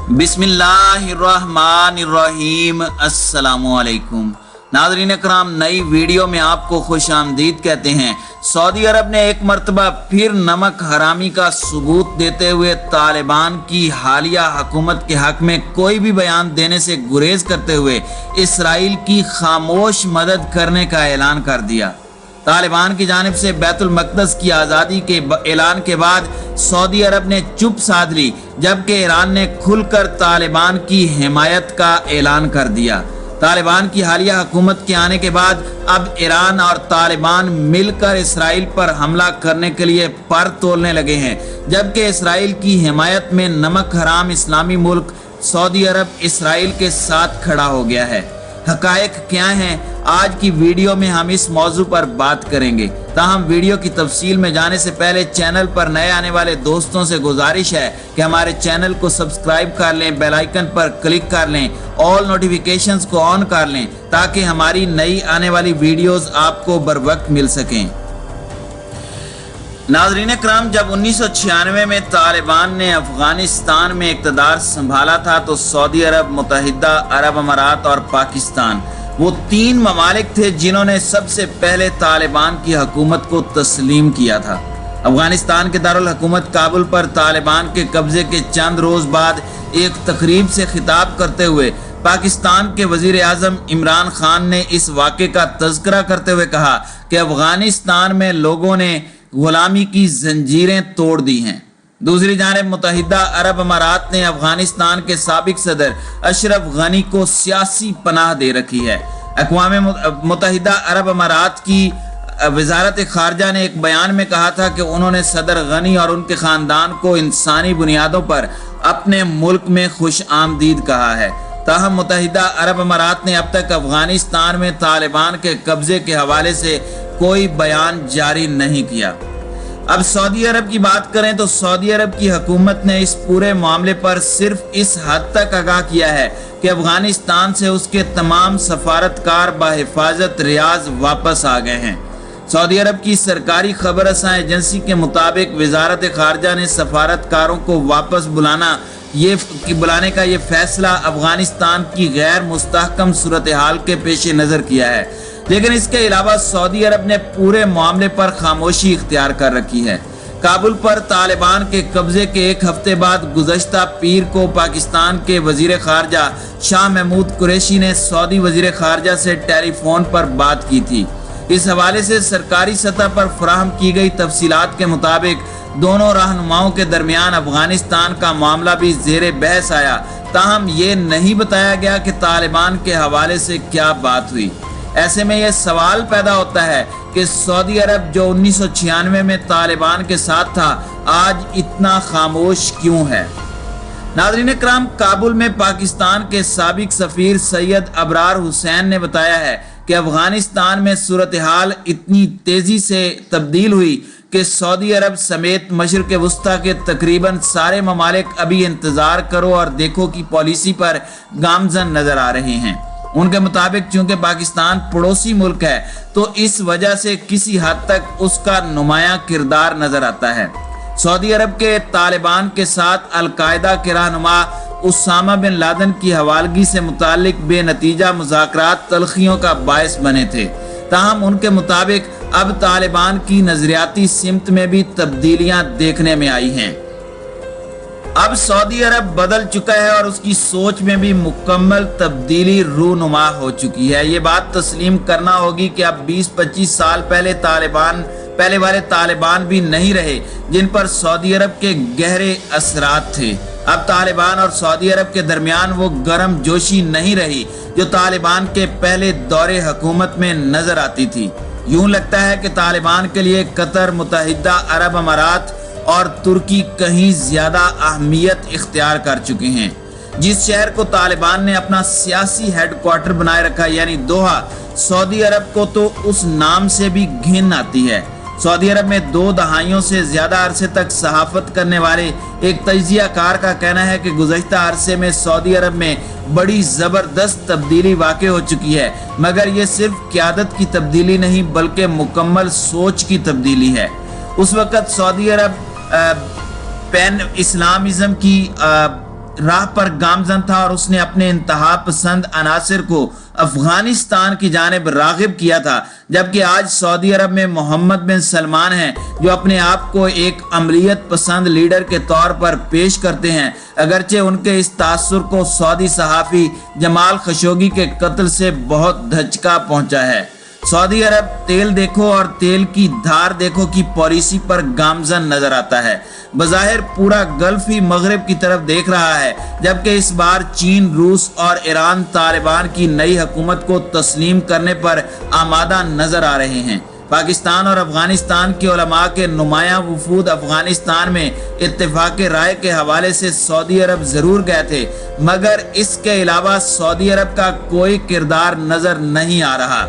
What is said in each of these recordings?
बिस्मिल्लाहिर्रहमानिर्रहीम। अस्सलामुअलैकुम नाज़रीन कराम, नई वीडियो में आपको खुश आमदीद कहते हैं। सऊदी अरब ने एक मरतबा फिर नमक हरामी का सबूत देते हुए तालिबान की हालिया हुकूमत के हक में कोई भी बयान देने से गुरेज करते हुए इसराइल की खामोश मदद करने का ऐलान कर दिया। तालिबान की जानिब से बैतुल मक़दस की आज़ादी के ऐलान के बाद सऊदी अरब ने चुप साध ली, जबकि ईरान ने खुलकर तालिबान की हिमायत का ऐलान कर दिया। तालिबान की हालिया हुकूमत के आने के बाद अब ईरान और तालिबान मिलकर इसराइल पर हमला करने के लिए पर तोलने लगे हैं, जबकि इसराइल की हिमायत में नमक हराम इस्लामी मुल्क सऊदी अरब इसराइल के साथ खड़ा हो गया है। हकायक क्या हैं, आज की वीडियो में हम इस मौजू पर बात करेंगे। ताहम वीडियो की तफसील में जाने से पहले चैनल पर नए आने वाले दोस्तों से गुजारिश है कि हमारे चैनल को सब्सक्राइब कर लें, बेल आइकन पर क्लिक कर लें, ऑल नोटिफिकेशंस को ऑन कर लें ताकि हमारी नई आने वाली वीडियोस आपको बर वक्त मिल सकें। नाज़रीन कराम, जब 1996 में तालिबान ने अफगानिस्तान में इक़्तिदार संभाला था तो सऊदी अरब, मुत्तहिदा अरब अमारात और पाकिस्तान वो तीन ममालिक थे जिन्होंने सबसे पहले तालिबान की हुकूमत को तस्लीम किया था। अफगानिस्तान के दारुल हुकूमत काबुल पर तालिबान के कब्जे के चंद रोज बाद एक तकरीब से खिताब करते हुए पाकिस्तान के वजीर आज़म इमरान खान ने इस वाक़े का तज़किरा करते हुए कहा कि अफगानिस्तान में लोगों ने गुलामी की जंजीरें तोड़ दी हैं। दूसरी जानिब मुत्तहिदा अरब अमारात ने अफगानिस्तान के साबिक सदर अशरफ गनी को सियासी पनाह दे रखी है। अक़वाम मुत्तहिदा अरब अमारात की वज़ारत ख़ारजा ने एक बयान में कहा था कि उन्होंने सदर गनी और उनके ख़ानदान को इंसानी बुनियादों पर अपने मुल्क में खुश आमदीद कहा है। ताहम मुत्तहिदा अरब अमारात ने अब तक अफगानिस्तान में तालिबान के कब्जे के हवाले से कोई बयान जारी नहीं किया। अब सऊदी अरब की बात करें तो सऊदी अरब की हुकूमत ने इस पूरे मामले पर सिर्फ इस हद तक आगाह किया है कि अफगानिस्तान से उसके तमाम सफारतकार बहिफाजत रियाज वापस आ गए हैं। सऊदी अरब की सरकारी खबर रसां एजेंसी के मुताबिक वज़ारत ख़ारजा ने सफारतकारों को वापस बुलाने का ये फैसला अफगानिस्तान की गैर मुस्तहकम सूरत हाल के पेश नज़र किया है, लेकिन इसके अलावा सऊदी अरब ने पूरे मामले पर खामोशी इख्तियार कर रखी है। काबुल पर तालिबान के कब्जे के एक हफ्ते बाद गुज़श्ता पीर को पाकिस्तान के वजीर खारजा शाह महमूद कुरैशी ने सऊदी वजीर खारजा से टेलीफोन पर बात की थी। इस हवाले से सरकारी सतह पर फराहम की गई तफसीलात के मुताबिक दोनों रहनुमाओं के दरमियान अफगानिस्तान का मामला भी ज़ेरे बहस आया। ताहम ये नहीं बताया गया कि तालिबान के हवाले से क्या बात हुई। ऐसे में यह सवाल पैदा होता है कि सऊदी अरब जो 1996 में तालिबान के साथ था, आज इतना खामोश क्यों है। नाज़रीन कराम, काबुल में पाकिस्तान के साबिक सफीर सैयद अबरार हुसैन ने बताया है कि अफगानिस्तान में सूरत हाल इतनी तेजी से तब्दील हुई कि सऊदी अरब समेत मशरिक़ वुस्ता के तकरीबन सारे ममालिक अभी इंतज़ार करो और देखो की पॉलिसी पर गामजन नजर आ रहे हैं। उनके मुताबिक चूंकि पाकिस्तान पड़ोसी मुल्क है तो इस वजह से किसी हद तक उसका नुमायां किरदार नजर आता है। सऊदी अरब के तालिबान के साथ अल-कायदा के रहनुमा उसामा बिन लादेन की हवालगी से मुतालिक बेनतीजा मुज़ाकरात तलखियों का बायस बने थे। ताहम उनके मुताबिक अब तालिबान की नजरियाती सिमत में भी तब्दीलियां देखने में आई हैं। अब सऊदी अरब बदल चुका है और उसकी सोच में भी मुकम्मल तब्दीली रूनुमा हो चुकी है। ये बात तस्लीम करना होगी कि अब 20-25 साल पहले वाले तालिबान भी नहीं रहे जिन पर सऊदी अरब के गहरे असरात थे। अब तालिबान और सऊदी अरब के दरमियान वो गर्म जोशी नहीं रही जो तालिबान के पहले दौरे हुकूमत में नजर आती थी। यूं लगता है कि तालिबान के लिए कतर, मुत्तहिदा अरब अमारात और तुर्की कहीं ज्यादा अहमियत इख्तियार कर चुके हैं। जिस शहर को तालिबान ने अपना सियासी हेडक्वार्टर बनाए रखा यानी दोहा, सऊदी अरब को तो उस नाम से भी घिन आती है। सऊदी अरब में 2 दहाइयों से ज्यादा अरसे तक सहाफत करने वाले एक तजियाकार का कहना है कि गुज़श्ता अरसे में सऊदी अरब में बड़ी जबरदस्त तब्दीली वाक़ हो चुकी है, मगर ये सिर्फ क़यादत की तब्दीली नहीं बल्कि मुकम्मल सोच की तब्दीली है। उस वक़्त सऊदी अरब पैन इस्लामिज़म की राह पर गामजन था और उसने अपने इंतहा पसंद अनासर को अफगानिस्तान की जानिब रागिब किया था, जबकि आज सऊदी अरब में मोहम्मद बिन सलमान हैं जो अपने आप को एक अमलियत पसंद लीडर के तौर पर पेश करते हैं, अगरचे उनके इस तासुर को सऊदी सहाफ़ी जमाल खशोगी के कत्ल से बहुत धचका पहुंचा है। सऊदी अरब तेल देखो और तेल की धार देखो की पॉलिसी पर गामजन नजर आता है। बज़ाहिर पूरा गल्फ ही मगरिब की तरफ देख रहा है, जबकि इस बार चीन, रूस और ईरान तालिबान की नई हुकूमत को तस्लीम करने पर आमादा नजर आ रहे हैं। पाकिस्तान और अफगानिस्तान के उलमा के नुमायां वफूद अफगानिस्तान में इत्तेफाक राय के हवाले से सऊदी अरब जरूर गए थे, मगर इसके अलावा सऊदी अरब का कोई किरदार नजर नहीं आ रहा।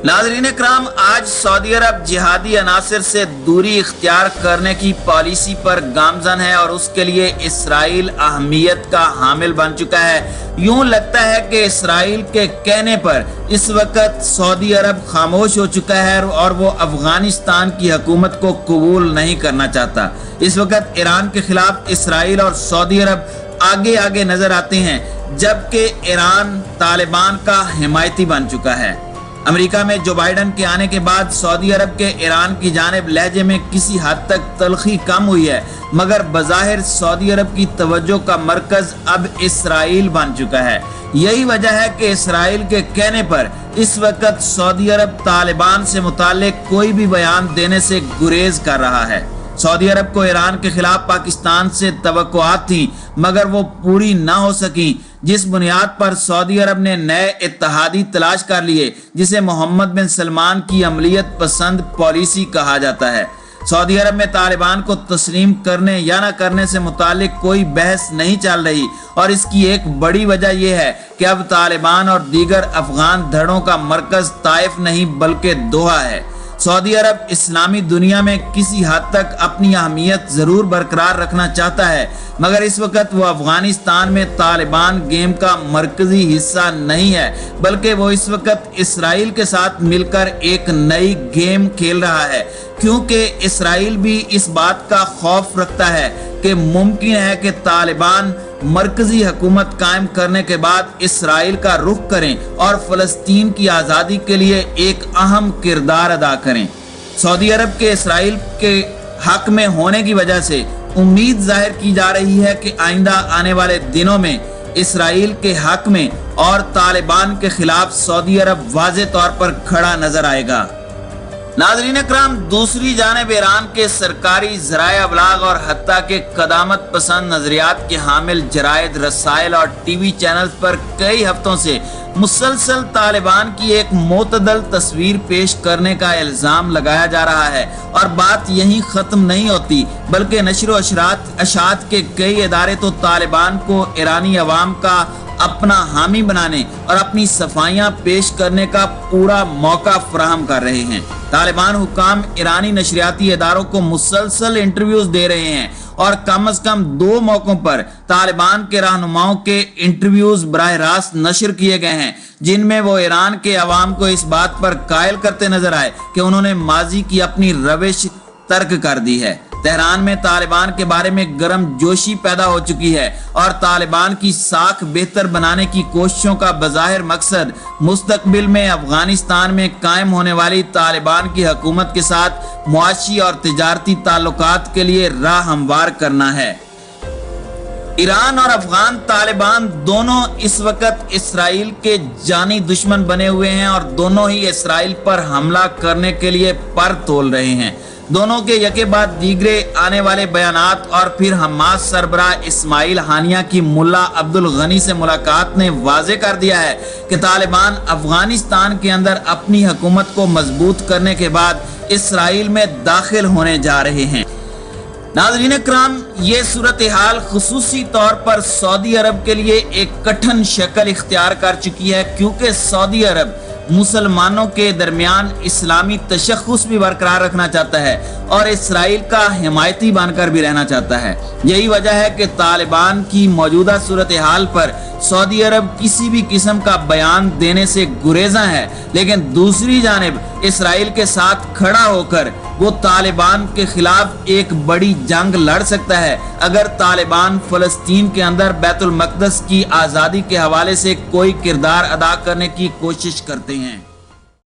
नाज़रीन इकराम, आज सऊदी अरब जिहादी अनासर से दूरी इख्तियार करने की पॉलिसी पर गामजन है और उसके लिए इसराइल अहमियत का हामिल बन चुका है। यूं लगता है कि इसराइल के कहने पर इस वक्त सऊदी अरब खामोश हो चुका है और वो अफगानिस्तान की हुकूमत को कबूल नहीं करना चाहता। इस वक्त ईरान के खिलाफ इसराइल और सऊदी अरब आगे आगे नजर आते हैं, जबकि ईरान तालिबान का हिमायती बन चुका है। अमेरिका में जो बाइडन के आने के बाद सऊदी अरब के ईरान की जानिब लहजे में किसी हद तक तलखी कम हुई है, मगर बज़ाहिर सऊदी अरब की तवज्जो का मरकज अब इसराइल बन चुका है। यही वजह है कि इसराइल के कहने पर इस वक्त सऊदी अरब तालिबान से मुताल्लिक कोई भी बयान देने से गुरेज कर रहा है। सऊदी अरब को ईरान के खिलाफ पाकिस्तान से तवक्कुआत थी, मगर वो पूरी ना हो सकी, जिस बुनियाद पर सऊदी अरब ने नए इत्तेहादी तलाश कर लिए, जिसे मोहम्मद बिन सलमान की अमलियत पसंद पॉलिसी कहा जाता है। सऊदी अरब में तालिबान को तस्लीम करने या न करने से मुतालिक कोई बहस नहीं चल रही और इसकी एक बड़ी वजह यह है कि अब तालिबान और दीगर अफगान धड़ों का मरकज ताइफ नहीं बल्कि दोहा है। सऊदी अरब इस्लामी दुनिया में किसी हद तक अपनी अहमियत जरूर बरकरार रखना चाहता है, मगर इस वक्त वो अफगानिस्तान में तालिबान गेम का मरकजी हिस्सा नहीं है, बल्कि वो इस वक्त इसराइल के साथ मिलकर एक नई गेम खेल रहा है, क्योंकि इसराइल भी इस बात का खौफ रखता है कि मुमकिन है कि तालिबान मरकजी हुकूमत कायम करने के बाद इसराइल का रुख करें और फलस्तीन की आज़ादी के लिए एक अहम किरदार अदा करें। सऊदी अरब के इसराइल के हक में होने की वजह से उम्मीद जाहिर की जा रही है कि आइंदा आने वाले दिनों में इसराइल के हक में और तालिबान के खिलाफ सऊदी अरब वाज़े तौर पर खड़ा नजर आएगा। नाज़रीन इकराम, दूसरी जानिब ईरान के सरकारी ज़राए अबलाग और हत्ता के क़दामत पसंद नजरियात के हामिल जरायद, रसायल और टीवी चैनल्स पर कई हफ्तों से मुसलसल तालिबान की एक मोतदल तस्वीर पेश करने का इल्ज़ाम लगाया जा रहा है और बात यहीं ख़त्म नहीं होती, बल्कि नशर अशात के कई इदारे तो तालिबान को ईरानी अवाम का अपना हामी बनाने और अपनी सफाइयां पेश करने का पूरा मौका फराहम कर रहे हैं। तालिबान हुक्काम ईरानी नशरियाती इदारों को मुसलसल इंटरव्यूज दे रहे हैं और कम से कम 2 मौकों पर तालिबान के रहनुमाओं के इंटरव्यूज बराह रास्त नशर किए गए हैं, जिनमें वो ईरान के अवाम को इस बात पर कायल करते नजर आए कि उन्होंने माजी की अपनी रविश तर्क कर दी है। तेहरान में तालिबान के बारे में गर्म जोशी पैदा हो चुकी है और तालिबान की साख बेहतर बनाने की कोशिशों का बज़ाहिर मकसद मुस्तकबिल में अफगानिस्तान में कायम होने वाली तालिबान की हुकूमत के साथ मुआशी और तिजारती ताल्लुकात के लिए राह हमवार करना है। ईरान और अफगान तालिबान दोनों इस वक्त इसराइल के जानी दुश्मन बने हुए हैं और दोनों ही इसराइल पर हमला करने के लिए पर तोल रहे हैं। दोनों के यके बाद दीगरे आने वाले बयानात और फिर हमास सरबराह इस्माइल हानिया की मुल्ला अब्दुल गनी से मुलाकात ने वाजे कर दिया है कि तालिबान अफगानिस्तान के अंदर अपनी हुकूमत को मजबूत करने के बाद इसराइल में दाखिल होने जा रहे हैं। नाज़रीन इकराम, ये सूरत हाल खुसूसी तौर पर सऊदी अरब के लिए एक कठिन शक्ल इख्तियार कर चुकी है, क्योंकि सऊदी अरब मुसलमानों के दरमियान इस्लामी तशख़्ख़ुस भी बरकरार रखना चाहता है और इसराइल का हिमायती बनकर भी रहना चाहता है। यही वजह है कि तालिबान की मौजूदा सूरत हाल पर سعودی عرب کسی بھی قسم کا بیان دینے سے گریزاں ہے، لیکن دوسری جانب اسرائیل کے ساتھ کھڑا ہو کر وہ طالبان کے خلاف ایک بڑی جنگ لڑ سکتا ہے اگر طالبان فلسطین کے اندر بیت المقدس کی آزادی کے حوالے سے کوئی کردار ادا کرنے کی کوشش کرتے ہیں۔